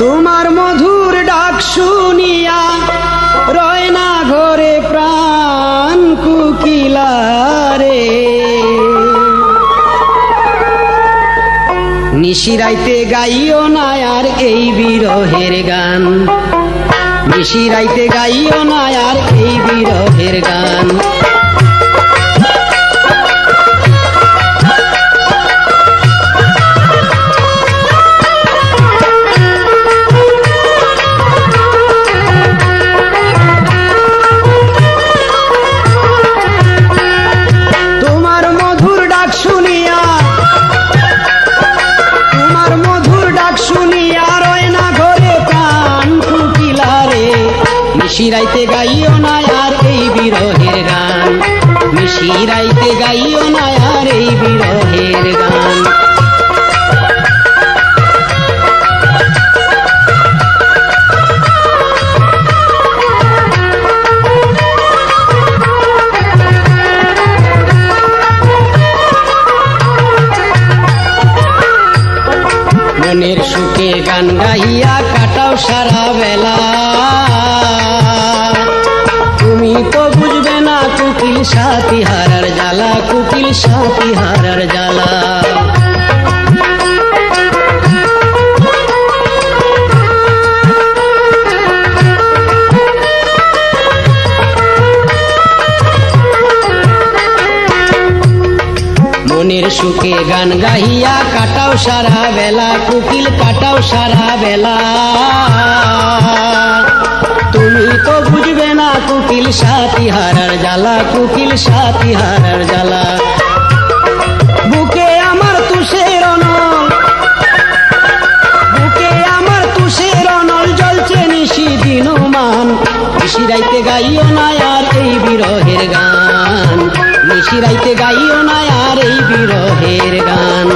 তোমার মধুর ডাক শুনিয়া রয় না ঘরে প্রাণ কুকিলারে। নিশিরাইতে গাইও না আর এই বিরহের গান, নিশিরাইতে গাইও না আর এই বিরহের গান। নিশিরাইতে গাইও না আর এই বিরহের গান, নিশিরাইতে গাইও না আর এই বিরহের গান। মনের সুখে গান গাইয়া কাটাও সারা বেলা, তুমি তো বুঝবে না কুকিল সাথী হারার জ্বালা, কুকিল সাথী হারার জ্বালা। মনের সুখে গান গাইয়া কাটাও সারা বেলা, কুকিল কাটাও সারা বেলা। তুমি তো বুঝবে না কুকিল সাথী হারার জ্বালা, কুকিল সাথী হারার জ্বালা। বুকে আমার তুষের অনল, বুকে আমার তুষের অনল জ্বলছে নিশি দিনমান। নিশিরাইতে গাইও না আর এই বিরহের গান, নিশিরাইতে গাইও না আর এই বিরহের গান।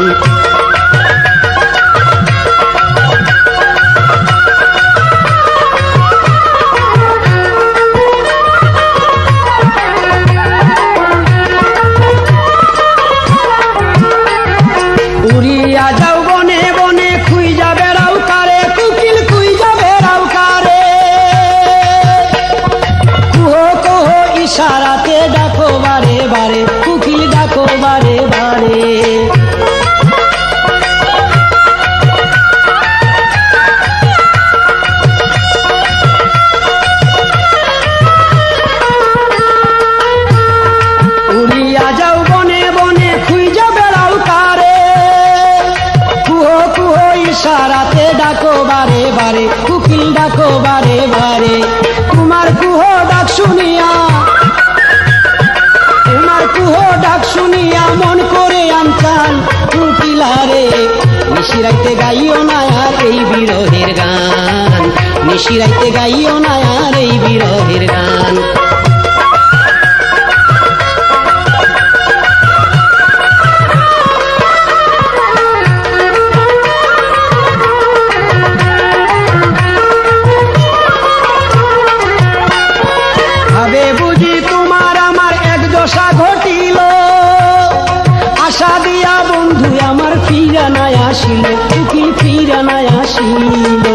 উড়িয়া যাও বনে বনে খুঁজা বেড়াও কারে, কুকিল খুঁজা বেড়াও কারে। কুহো কুহো ইশারাতে ডাকো বারে বারে, কুকিল ডাকো বারে বারে। উড়িয়া যাও বনে বনে খুঁজা বেড়াও কারে, কুহো কুহো ইশারাতে ডাকো বারে বারে, কুকিল ডাকো বারে বারে। তোমার কুহো ডাক শুনিয়া, তোমার কুহো ডাক শুনিয়া মন করে আমচান কুকিলারে। নিশিরাইতে গাইও না আর এই বিরহের গান, নিশিরাইতে গাইও না আর এই বিরহের গান। ভাবে বুঝি তোমার আমার এক দশা ঘটিল, আশা দিয়া বন্ধু আমার ফিরা নাই আসিল, কুকিল ফিরা নাই আসিল।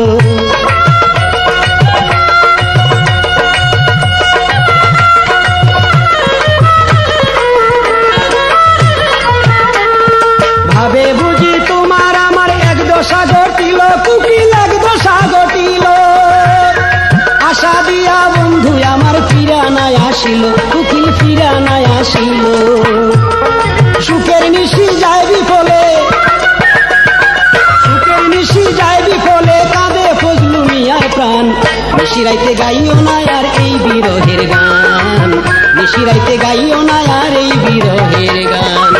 নিশিরাইতে গাইও না আর এই বিরহের গান, নিশিরাইতে গাইও না আর এই বিরহের গান।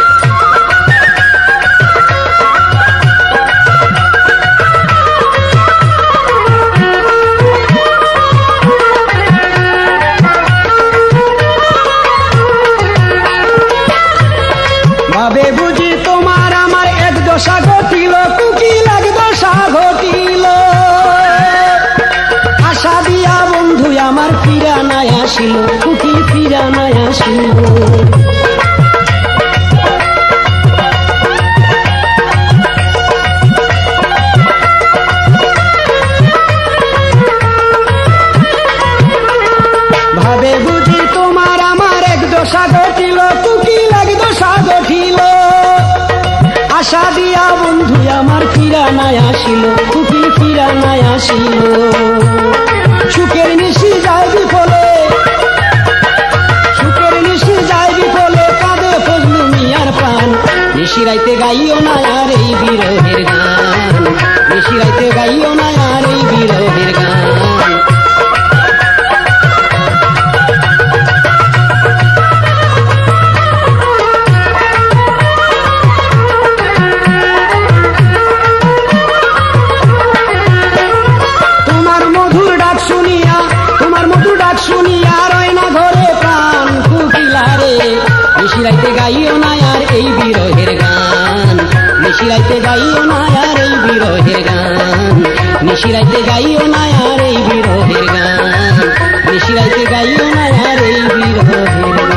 ভাবে বুঝি তোমার আমার এক দশা ঘটিল, কুকিল এক দশা ঘটিল, আশা দিয়া বন্ধু আমার ফিরা নাই আসিল, কুকিল ফিরা নাই আসিল। ভাবে বুঝি তোমার আমার এক দশা ঘটিল, কুকিল এক দশা ঘটিল, আশা দিয়া বন্ধু আমার ফিরা নাই আসিল, কুকিল ফিরা নাই আসিল। সুখের নিশি যায় বিফলে, সুখের নিশি যায় বিফলে, কাঁদে ফজলু মিয়ার প্রাণ। নিশিরাইতে গাইও না আর এই বিরহের গান, নিশিরাইতে গাইও না আর এই বিরহের গান। শুনিয়া রয় না ঘরে প্রাণ কুকিলারে, নিশিরাইতে গাইও না আর এই বিরহের গান, নিশিরাইতে গাইও না আর এই বিরহের গান, নিশিরাইতে গাইও না আর এই বিরহের গান, নিশিরাইতে গাইও না আর এই বিরহের গান।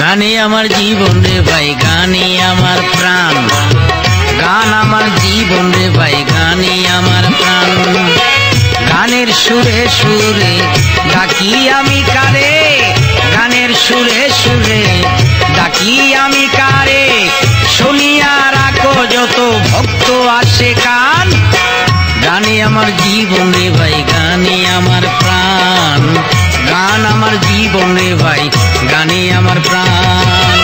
গানে আমার জীবন রে ভাই, গানে আমার প্রাণ, গান আমার জীবন রে ভাই, গানে আমার প্রাণ। গানের সুরে সুরে ডাকি আমি কারে, গানের সুরে সুরে ডাকি আমি কারে, শুনিয়া রাখো যত ভক্ত আসে কান। গানে আমার জীবন রে ভাই, গানে আমার প্রাণ, গান আমার জীবন রে ভাই, গানে আমার প্রাণ।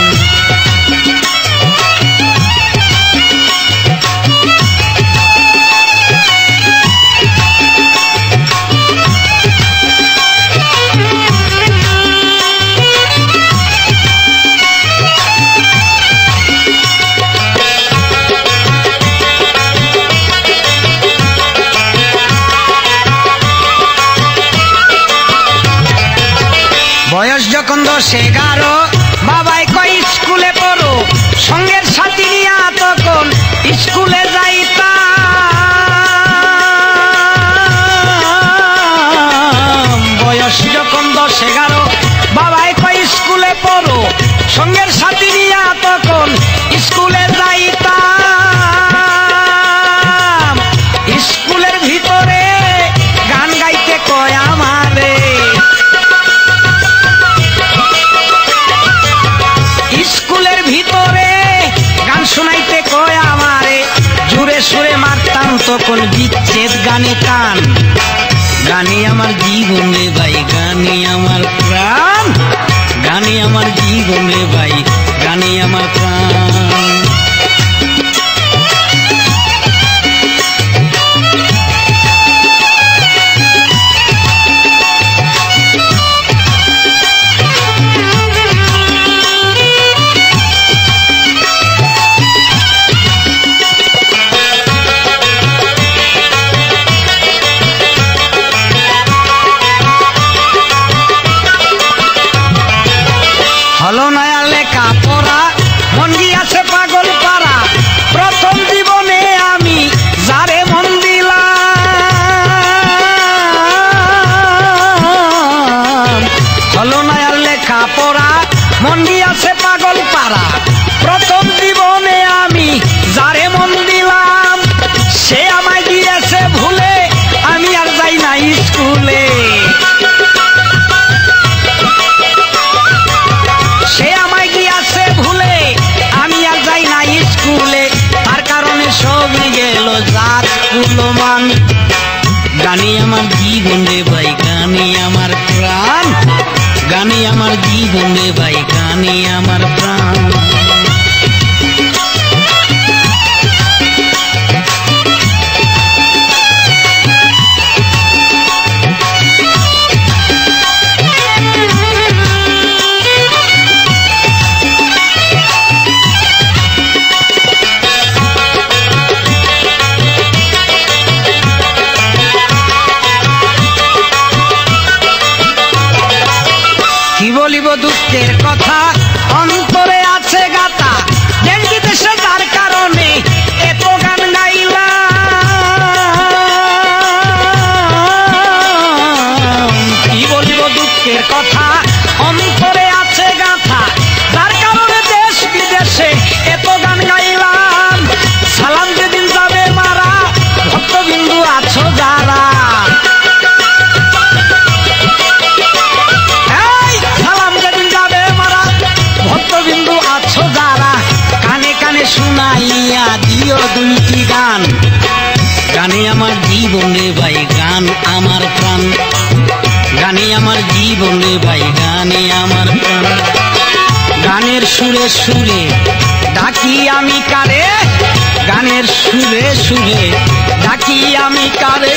বয়স যখন 10-11, বাবাই কই স্কুলে পড়ো, সঙ্গের সাথী নিয়া তখন স্কুলে যাইতাম। বয়স যখন 10-11, বাবাই কই স্কুলে পড়ো, সঙ্গের সাথী নিয়া তখন স্কুলে যাইতাম। স্কুলের ভিতরে গান গাইতে কয় আমারে, স্কুলের ভিতরে গান শোনাইতে কয় আমারে, জুড়ে সুরে মারতাম তখন বিচ্ছেদ গানে কান। গানে আমার জীবন রে ভাই, গানে আমার প্রাণ, গানে আমার জীবন রে ভাই, গানে আমার প্রাণ। মন গিয়াছে পাগল পাড়া। প্রথম জীবনে আমি যারে মন দিলাম, সে আমায় দিয়েছে ভুলে, আমি আর যাই না স্কুলে। সে আমায় দিয়েছে ভুলে, আমি আর যাই না স্কুলে। তার কারণে সবই গেল জাত কুলমান। গানে আমার জীবন রে ভাই, গানে আমার প্রাণ। গানে আমার জীবন রে ভাই, গানে আমার প্রাণ। কি বলিব দুঃখের কথা, অন্তরে আছে গাতা। দেশ বিদেশে যার কারণে এত গান গাইলাম। কি বলিব দুঃখের কথা, অন্তরে আছে গাথা। যার কারণে দেশ বিদেশে এত গান গাইলাম। সালাম যেদিন যাবে মারা, ভক্তবিন্দু আছো যারা। শুনাইয়া দিও দুইটি গান। গানে আমার জীবন রে ভাই, গান আমার প্রাণ। গানে আমার জীবন রে ভাই, গানে আমার প্রাণ। গানের সুরে সুরে ডাকি আমি কারে, গানের সুরে সুরে ডাকি আমি কারে।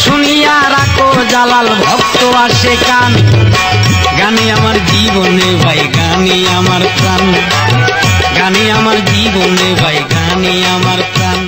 শুনিয়া রাখো জালাল ভক্ত আসে কান। গানে আমার জীবন রে ভাই, গানে আমার প্রাণ। গানে আমার জীবন রে ভাই, গানে আমার প্রাণ।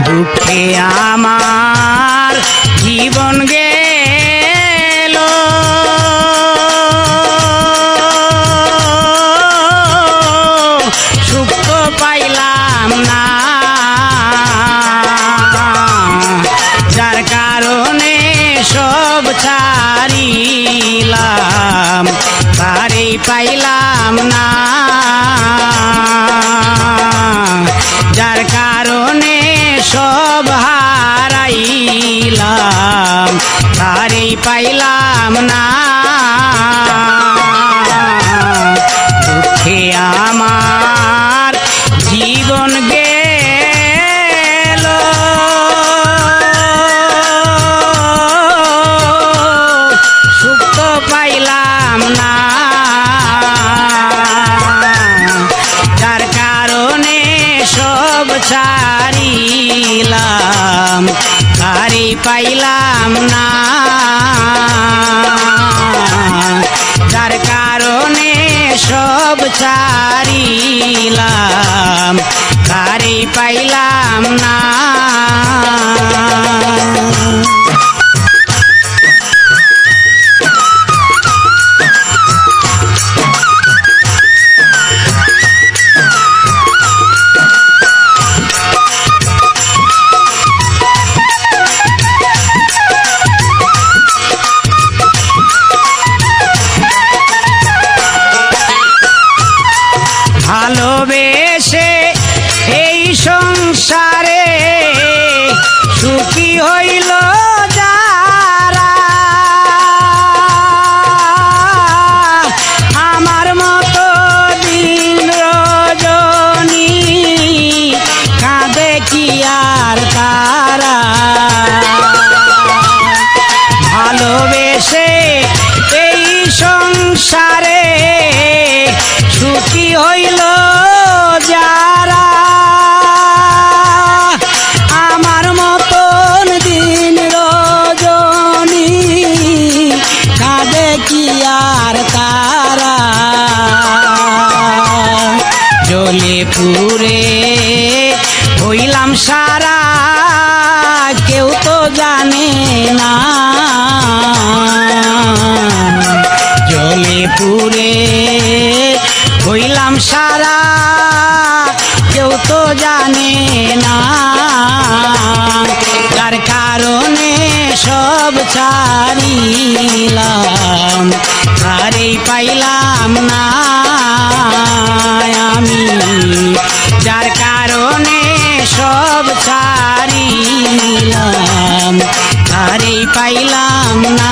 দুঃখে আমার জীবন গেল, সুখ তো পাইলাম না। যার কারণে সব ছাড়িলাম, তারে পাইলাম না। যার কারণে সব হারাইলাম, তারে পাইলাম না। দুঃখে আমার জীবন গেল, সুখ তো পাইলাম না। যার কারণে সব ছাড়িলাম, তারে পাইলাম না। যার কারণে সব ছাড়িলাম, তারে পাইলাম না। ভালোবেসে এই সংসারে সুখী হইল যারা, আমার মতো দিন রজনী কাঁদে কি আর তারা। ভালোবেসে এই সংসারে সুখী হইল যারা, আমার মতো না, জলে পুরে হইলাম সারা, কেউ তো জানে না, যার কারণে সব ছাড়িলাম, আরে পাইলাম না আমি, যার কারণে সব ছাড়িলাম, আরে পাইলাম না।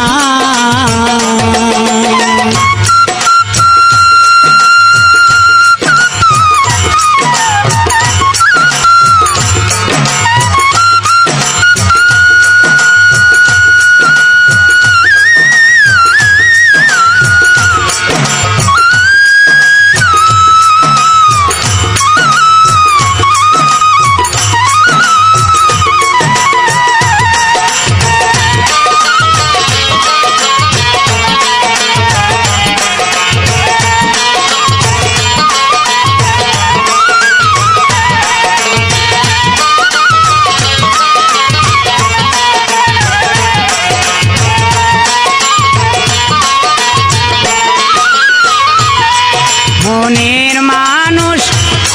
মনের মানুষ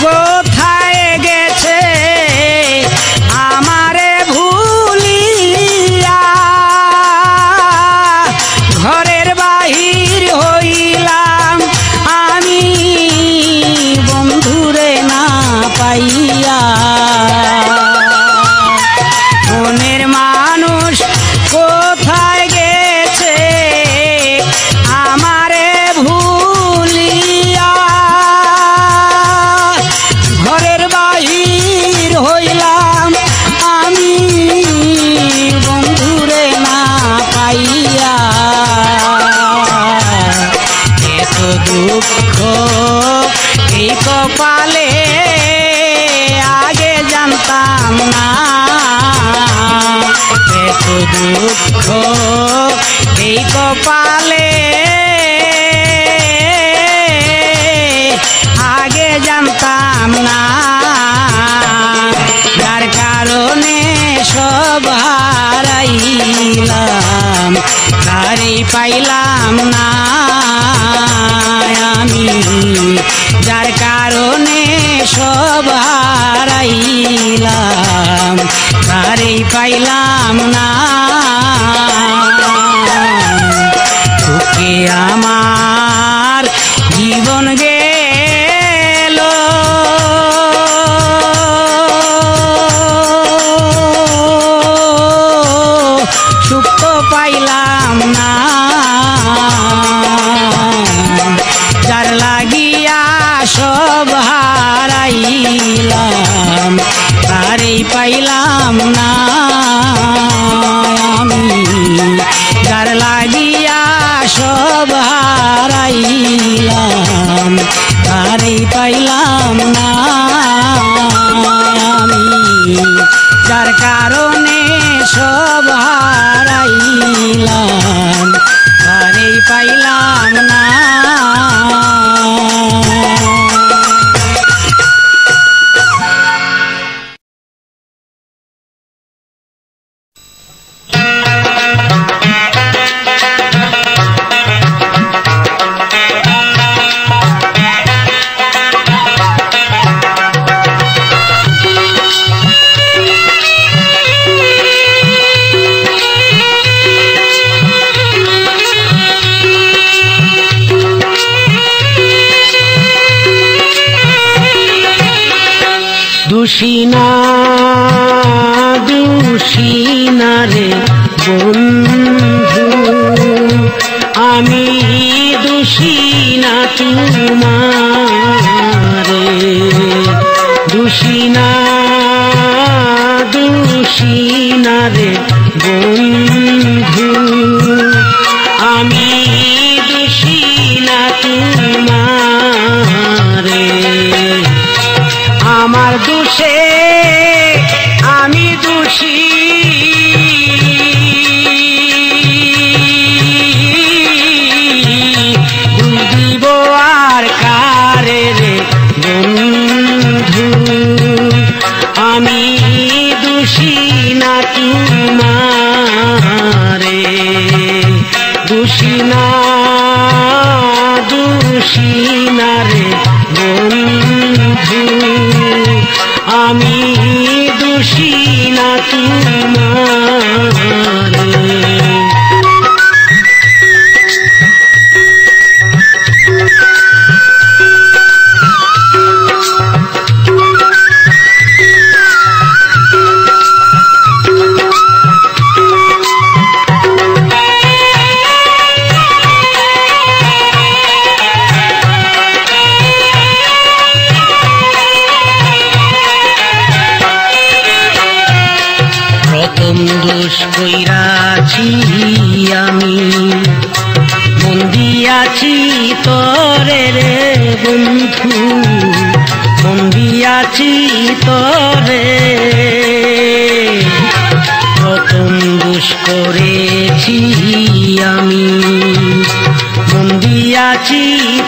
কোথায় গেছে আমারে ভুলিয়া, ঘরের বাহির হইলাম আমি বন্ধুরে না পাইয়া, মনের মানুষ কোথায় গেছে আমারে ভুলিয়া, ঘরের বাহির হইলাম আমি বন্ধুরে না পাইয়া, এত দুঃখ এই কপালে আগে জানতাম না, এত দুঃখ এই কপালে আগে জানতাম না, যার কারণে সব হারাইলাম, তারই পাইলাম না আমি, যার কারণে সব হারাইলাম, তারই পাইলাম না। তোকে আমার জীবন গেল, সুখ তো পাইলাম না, যার লাগিয়া সব হারাইলাম, তারই পাইলাম না আমি, যার লাগিয়া সব হারাইলাম, তারই পাইলাম না আমি, যার কারণে সব হারাইলাম, তারই পাইলাম না। দুষিনা দুষিনা রে বন্ধু, আমি দুষিনা তোমারে, দুষিনা দুষিনা রে বন্ধু, আমি দুষিনা তোমারে, আমার দোষে আমি দোষী, দোষ দিব আর কারে রে বন্ধু, আমি দোষী না তোমার। তোমারে। দোষ কইরাছি আমি, মন দিয়াছি তরে রে বন্ধু, মন দিয়াছি তরে। প্রথম দোষ করেছি আমি, মন দিয়াছি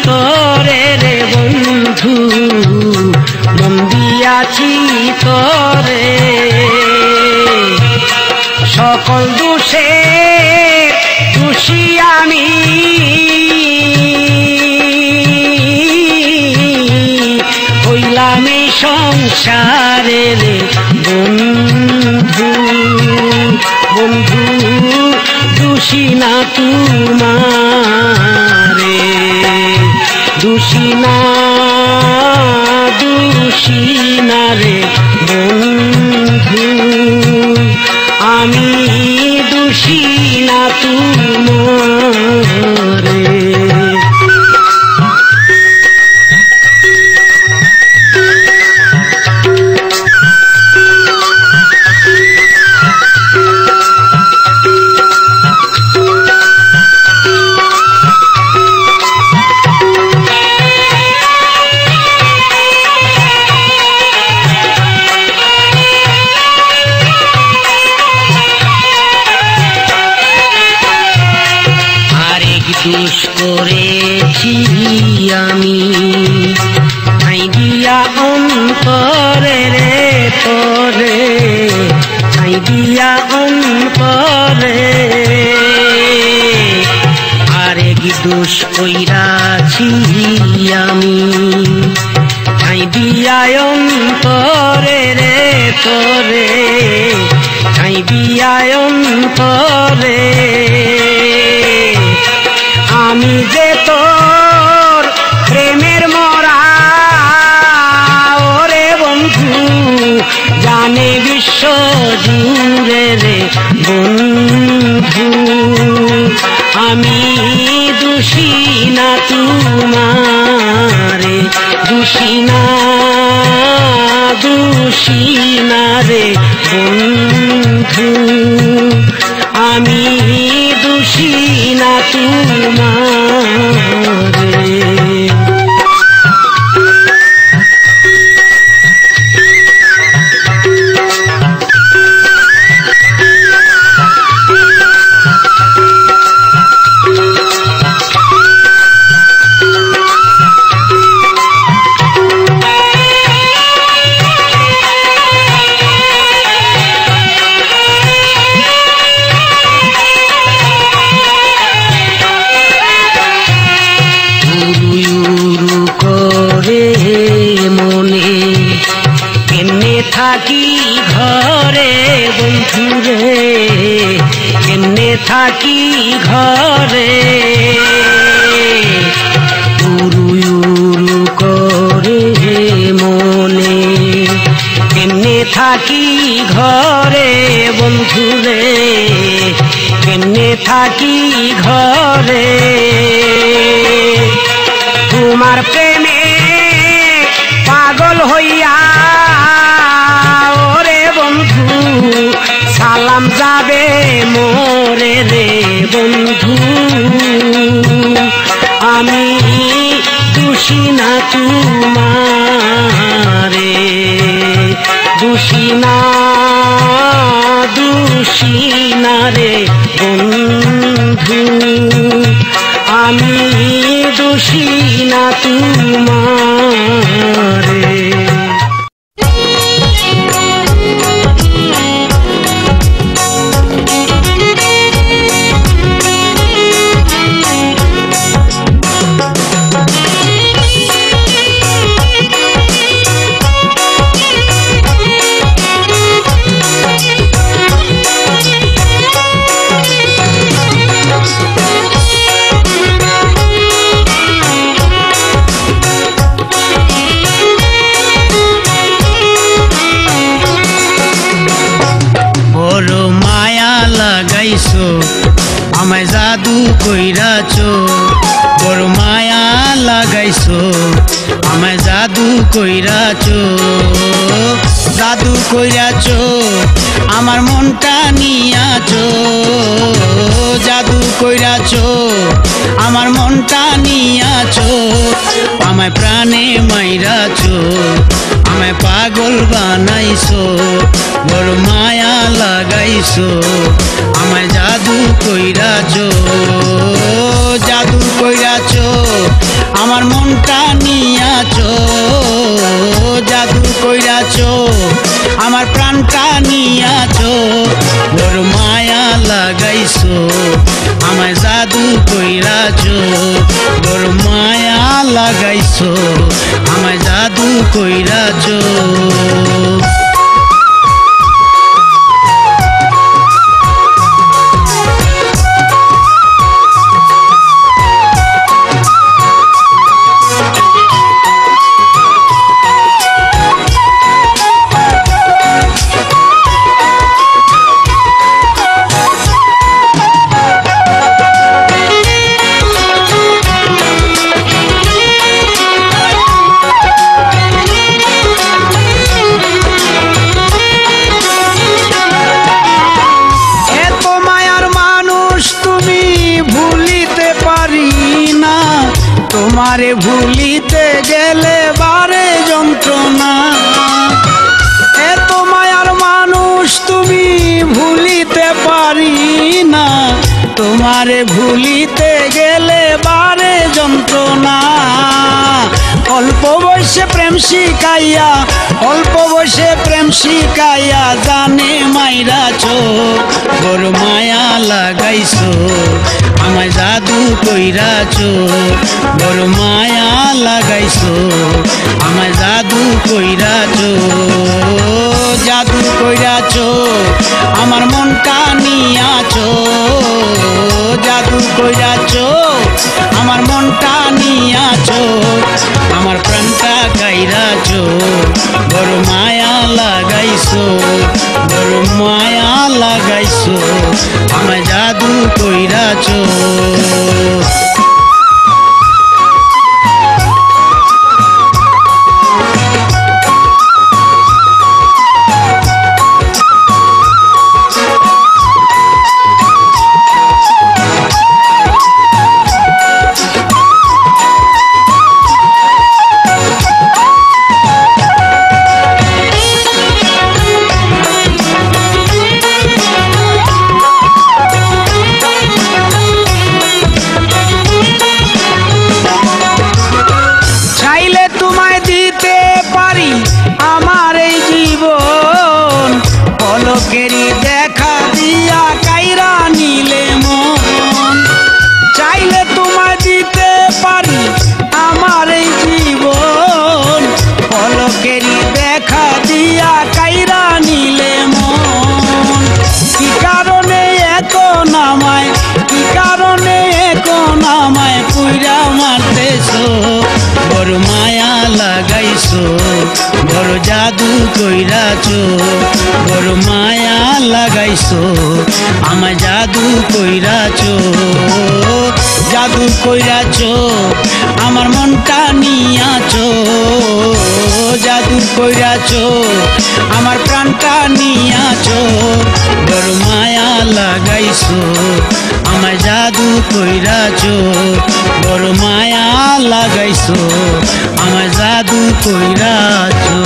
তরে রে বন্ধু, মন দিয়াছি তরে। সকল দোষে দোষী আমি, হইলাম এই সংসারের বন্ধু। বন্ধু দোষী না তোমারে, দোষী না দোষী না রে বন্ধু, আমি দোষী না তোমারে। দোষ করেছি আমি, ঠাই দিয়া অন্তরে রে তরে, ঠাই দিয়া অন্তরে। আরেক দোষ কইরাছি আমি, ঠাই দিয়া অন্তরে রে তরে, ঠাই দিয়া অন্তরে। আমি যে তোর প্রেমের মরা ওরে বন্ধু, জানে বিশ্ব জুড়ে রে বন্ধু, আমি দোষী না তোমারে, দোষী না দোষী না রে বন্ধু, আমি দোষী না তোমারে। থাকি ঘরে বন্ধু রে, কেমনে থাকি ঘরে, উরু উরু করে মনে, কেমনে থাকি ঘরে বন্ধু রে, কেমনে থাকি ঘরে। তোমার প্রেমে পাগল হইয়া ওরে বন্ধু, সালাম যাবে মোরে রে বন্ধু, আমি দোষী না তোমারে, দোষী না দোষী না রে বন্ধু, আমি দোষী না তোমারে। কইরাছো বড় মায়া লাগাইছো আমায় জাদু কইরাছো জাদু কইরাছো আমার মনটা নিয়াছো জাদু কইরাছো আমার মনটা নিয়াছো আমায় প্রাণে মাইরাছো আমায় পাগল বানাইছো বড় মায়া লাগাইছো আমায় জাদু কইরাছো জাদু কইরাছো আমার মনটা নিয়াছো জাদু কইরাছো আমার প্রাণটা নিয়াছো বড় মায়া লাগাইছো আমায় জাদু কইরাছো বড় মায়া লাগাইছো আমায় জাদু কইরাছো তোমারে ভুলিতে গেলে বারে যন্ত্রণা এত মায়ার মানুষ তুমি ভুলিতে পারি না তোমারে ভুলিতে গেলে বারে যন্ত্রণা অল্প বয়সে প্রেম শিখাইয়া অল্প বয়সে প্রেম শিখাইয়া জানে মাইরাছো বড় মায়া লাগাইছো আমায় জাদু কইরাছো বড় মায়া লাগাইছো আমায় জাদু কইরাছো জাদু কইরাছো আমার মনটা নিয়াছো জাদু কইরাছো আমার মনটা নিয়াছো আমার প্রাণটা গাইরাছো বড় মায়া লাগাইছো বড় মায়া লাগাইছো আমায় জাদু কইরাছো পলকেরই দেখা দিয়া কাইরা নিলে মন চাইলে তোমায় দিতে পারি আমার এই জীবন পলকেরই দেখা দিয়া কাইরা নিলে মন কি কারণে এখন আমায় কি কারণে এখন আমায় পুইরা মারতেছো বড় মায়া লাগাইছো বড় জাদু কইরাছো বড় মায়া লাগাইছো আমায় জাদু কইরাছো জাদু কইরাছো আমার মনটা নিয়াছো জাদু কইরাছো আমার প্রাণটা নিয়াছো বড় মায়া লাগাইছো আমায় জাদু কইরাছো বড় মায়া লাগাইছো আমায় জাদু কইরাছো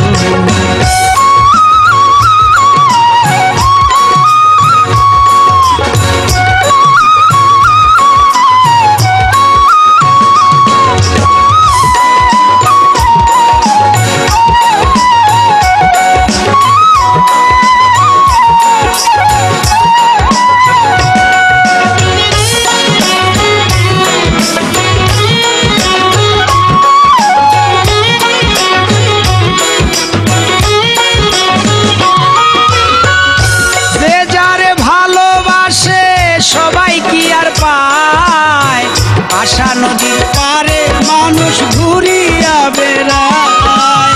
আশা নদীর পারে মানুষ ঘুরিয়া বেড়ায়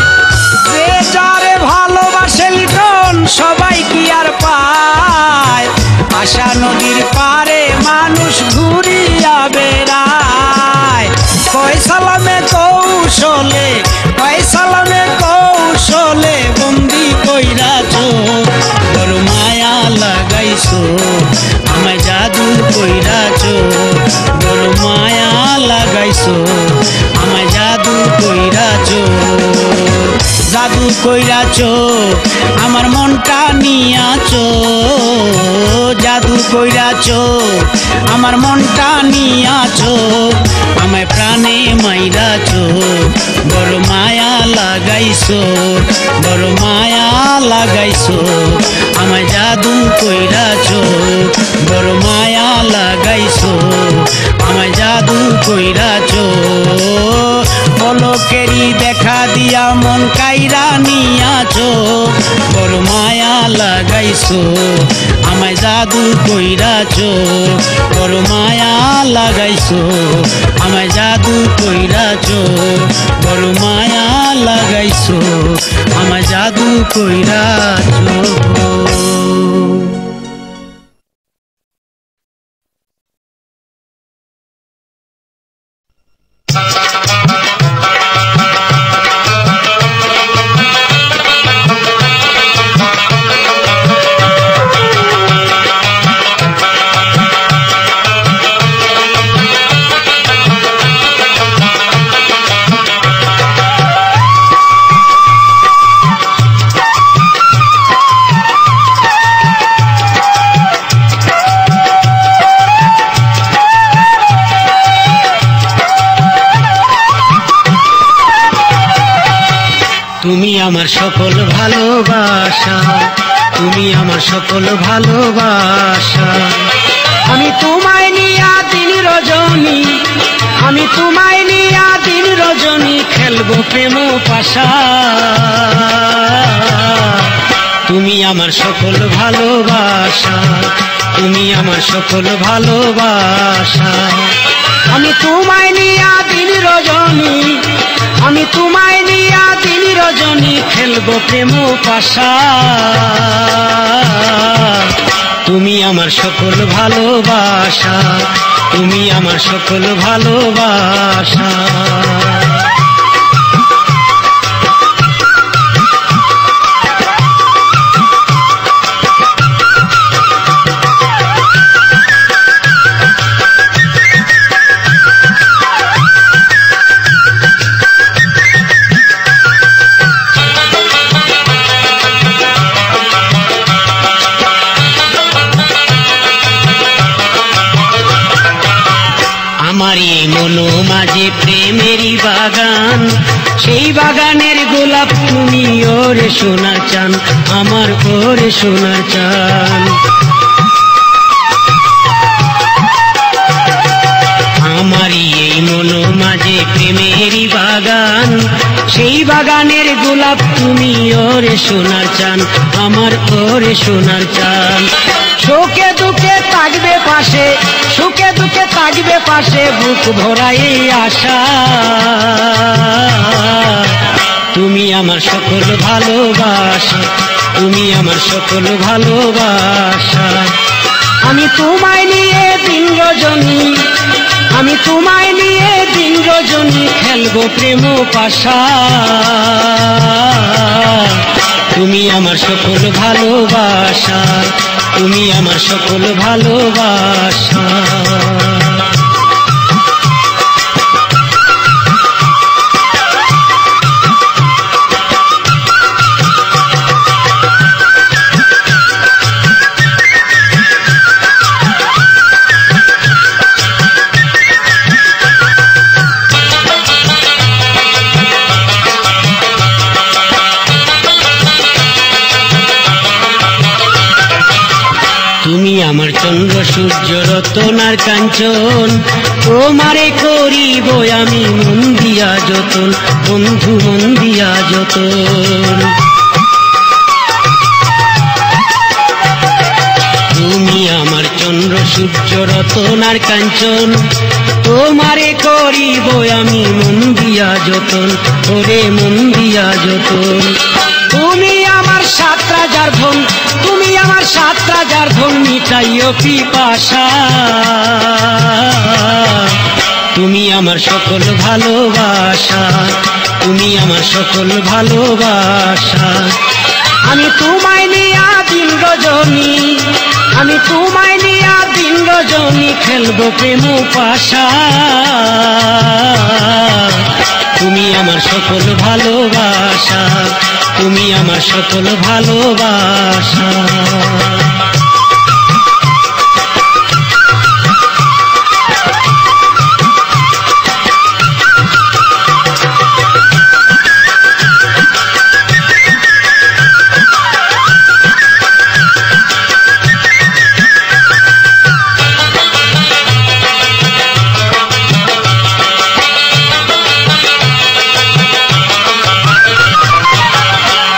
যে যারে ভালোবাসে লিটন সবাই কি আর পায় আশা নদীর পারে মানুষ ঘুরিয়া লাগাইছো আমায় জাদু কইরাছো বড় মায়া লাগাইছো আমায় জাদু কইরাছো জাদু কইরাছো আমার মনটা নিয়াছো জাদু কইরাছো আমার মনটা নিয়াছো আমায় প্রাণে মাইরাছো বড় মায়া লাগাইছো বড় মায়া লাগাইছো আমায় জাদু কইরাছো বড় মায়া লাগাইছো আমায় জাদু কইরাছো পলকেরি দেখা দিয়া মন কাইরা নিয়াছো বড় মায়া লাগাইছো আমায় জাদু কইরাছো বড় মায়া লাগাইছো আমায় জাদু কইরাছো বড় মায়া লাগাইছো আমায় জাদু কইরাছো তুমি আমার সকল ভালোবাসা তুমি আমার সকল ভালোবাসা আমি তোমায় নিয়া দিন রজনী আমি তোমায় নিয়া দিন রজনী খেলবো প্রেম পাশা তুমি আমার সকল ভালোবাসা তুমি আমার সকল ভালোবাসা আমি তোমায় নিয়া দিন রজনী আমি তোমায় নিয়া দিন রজনী খেলবো প্রেম পাশা তুমি আমার সকল ভালোবাসা তুমি আমার সকল ভালোবাসা আমার এই মনো মাঝে প্রেমেরই বাগান সেই বাগানের গোলাপ তুমি ওরে সোনার চান আমার ওরে সোনার চান আমারই এই মনো মাঝে প্রেমেরই বাগান সেই বাগানের গোলাপ তুমি ওরে সোনার চান আমার ওরে সোনার চান সুখে দুঃখে থাকবে পাশে সুখে দুঃখে থাকবে পাশে বুক ভরাই আশা তুমি আমার সকল ভালোবাসা তুমি আমার সকল ভালোবাসা আমি তোমায় নিয়ে দিন রজনী আমি তোমায় নিয়ে দিন রজনী খেলবো প্রেম পাশা তুমি আমার সকল ভালোবাসা তুমি আমার সকল ভালোবাসা তুমি আমার চন্দ্র সূর্য রতনার কাঞ্চন তোমারে করিব আমি মন দিয়া যতন বন্ধু মন দিয়া যতন তুমি আমার চন্দ্র সূর্য রতনার কাঞ্চন তোমারে করিব আমি মন দিয়া যতন ওরে মন দিয়া যতন তুমি আমার 7 রাজার ধন তুমি আমার 7 রাজার ধন মিটাইও পিপাসা তুমি আমার সকল ভালোবাসা তুমি আমার সকল ভালোবাসা আমি তোমায় নিয়া দিন রজনী আমি তোমায় নিয়ে দিন রজনী খেলবো প্রেম পাশা। তুমি আমার সকল ভালোবাসা, তুমি আমার সকল ভালোবাসা।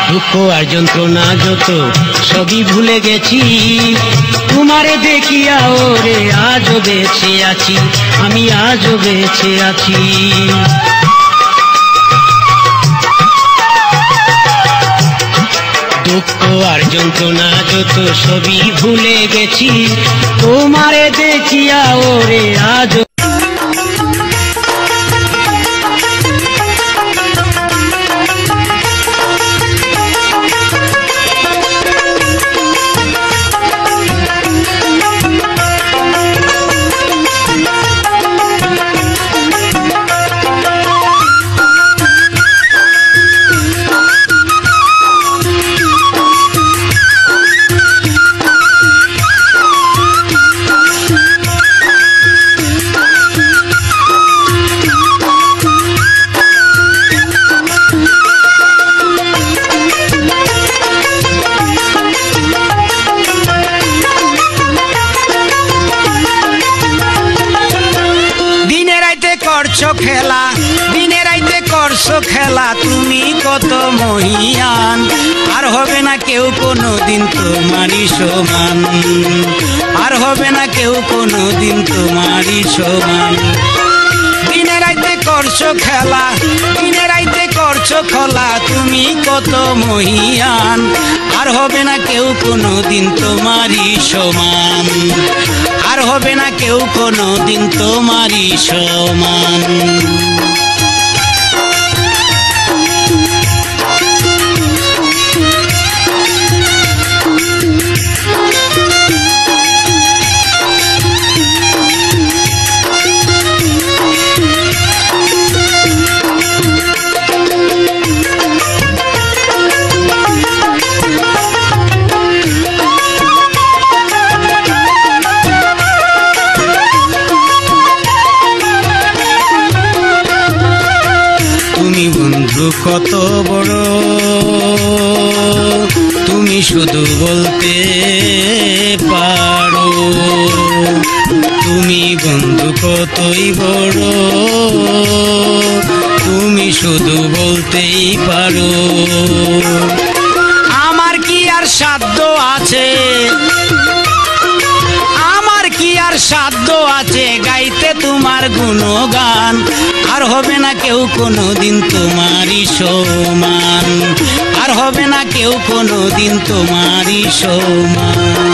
দুঃখ আর যন্ত্রণা যত সবই ভুলে গেছি, তোমারে দেখিয়া ওরে আজও বেঁচে আছি, আমি আজও বেঁচে আছি। দুঃখ আর যন্ত্রণা যত সবই ভুলে গেছি, তোমারে দেখিয়া ওরে আজও। খেলা দিনে রাইতে করছো খেলা, তুমি কত মহিয়ান, আর হবে না কেউ কোনো দিন তোমারই সমান, আর হবে না কেউ কোনো দিন তোমারই সমান। দিনে রাইতে করছো খেলা, দিনে রাইতে করছো খেলা, তুমি কত মহিয়ান, আর হবে না কেউ কোনো দিন তোমারই সমান, আর হবে না কেউ কোনো দিন তোমারই সমান। বন্ধু কত বড়, তুমি শুধু বলতে পারো, তুমি বন্ধু কতই বড়, তুমি শুধু বলতেই পারো। আমার কি আর সাধ্য আছে, আমার কি আর সাধ্য আছে গাইতে তোমার গুণগান, আর হবে না কেউ কোনো দিন তোমারই সমান, আর হবে না কেউ কোনো দিন তোমারই সমান।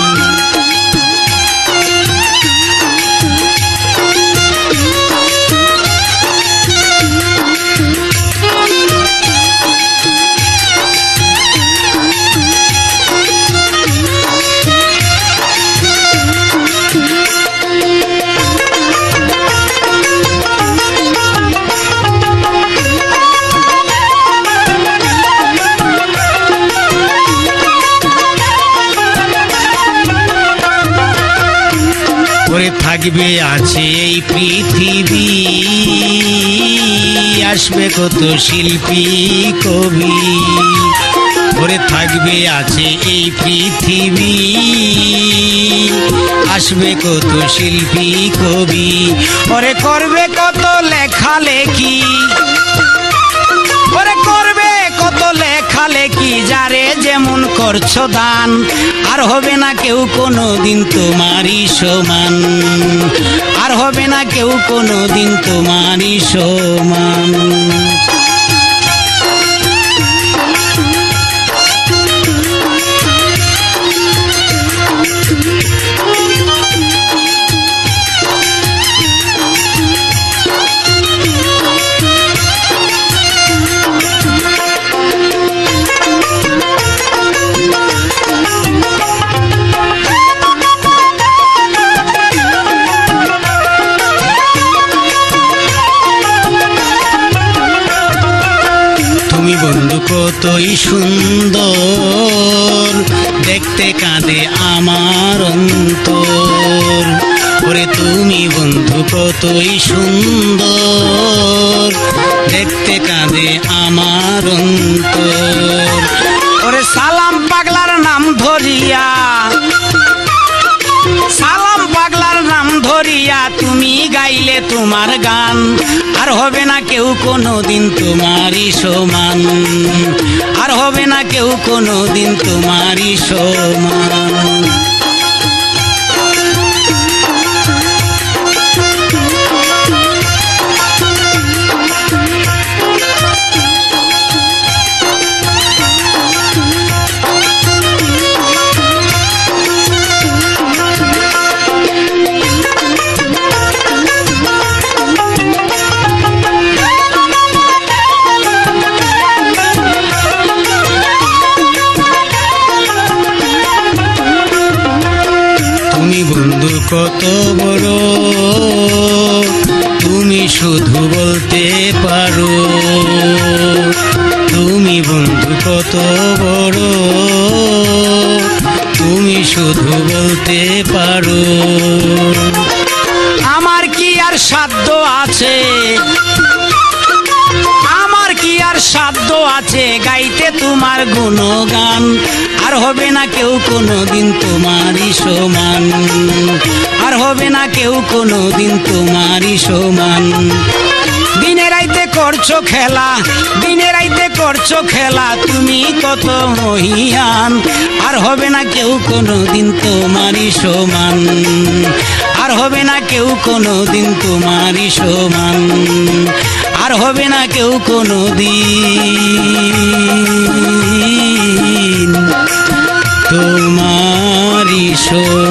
থাকবে আছে এই পৃথিবী, আসবে কত শিল্পী কবি, ভরে থাকবে আছে এই পৃথিবী, আসবে কত শিল্পী কবি, ওরে করবে কত লেখালেখি, ওরে করবে কত লেখালেখি, যারে যেমন করছো দান, আর হবে না কেউ কোনো দিন তোমারই সমান, আর হবে না কেউ কোনো দিন তোমারই সমান। কতই সুন্দর, দেখতে কাঁদে আমার অন্তর। ওরে তুমি বন্ধু কতই সুন্দর, দেখতে কাঁদে আমার অন্তর। ওরে সালাম পাগলার নাম ধরিয়া, সালাম পাগলার নাম ধরিয়া তুমি গাইলে তোমার গান, আর হবে না কেউ কোনোদিন তোমারই সমান, আর হবে না কেউ কোনোদিন তোমারই সমান। বন্ধু কত বড়, তুমি শুধু বলতে পারো। তুমি বন্ধু কত বড়, তুমি শুধু বলতে পারো। আমার কি আর সাধ্য আছে, আমার কি আর সাধ্য আছে গাইতে তোমার গুণগান, আর হবে না কেউ কোনোদিন তোমারই সমান, আর হবে না কেউ কোনোদিন তোমারই সমান। দিনে রাইতে করছো খেলা, দিনে রাইতে করছো খেলা, তুমি কত মহিয়ান, আর হবে না কেউ কোনোদিন তোমারই সমান, আর হবে না কেউ কোনোদিন তোমারই সমান, আর হবে না কেউ কোনোদিন তোমারই সমান।